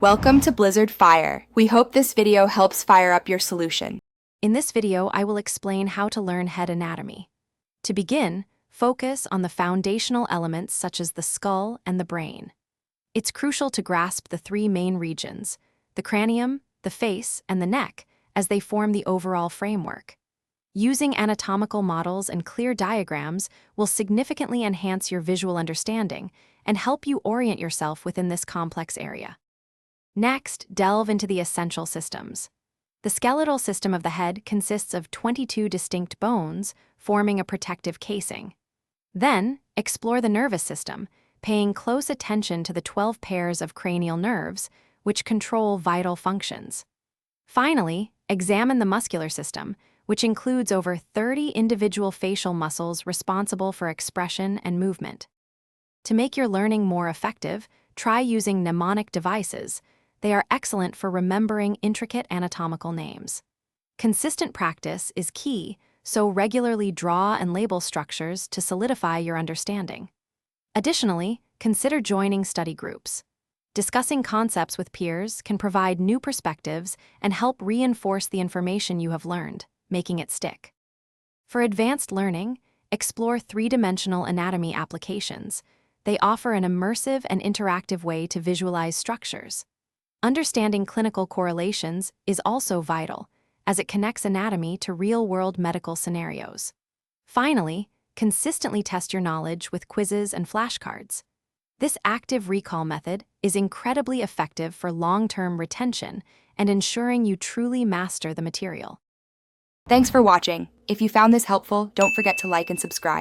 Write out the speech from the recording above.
Welcome to Blizzard Fire. We hope this video helps fire up your solution. In this video, I will explain how to learn head anatomy. To begin, focus on the foundational elements such as the skull and the brain. It's crucial to grasp the three main regions, the cranium, the face, and the neck, as they form the overall framework. Using anatomical models and clear diagrams will significantly enhance your visual understanding and help you orient yourself within this complex area. Next, delve into the essential systems. The skeletal system of the head consists of 22 distinct bones forming a protective casing. Then, explore the nervous system, paying close attention to the 12 pairs of cranial nerves, which control vital functions. Finally, examine the muscular system, which includes over 30 individual facial muscles responsible for expression and movement. To make your learning more effective, try using mnemonic devices. They are excellent for remembering intricate anatomical names. Consistent practice is key, so regularly draw and label structures to solidify your understanding. Additionally, consider joining study groups. Discussing concepts with peers can provide new perspectives and help reinforce the information you have learned, making it stick. For advanced learning, explore three-dimensional anatomy applications. They offer an immersive and interactive way to visualize structures. Understanding clinical correlations is also vital, as it connects anatomy to real-world medical scenarios. Finally, consistently test your knowledge with quizzes and flashcards. This active recall method is incredibly effective for long-term retention and ensuring you truly master the material. Thanks for watching. If you found this helpful, don't forget to like and subscribe.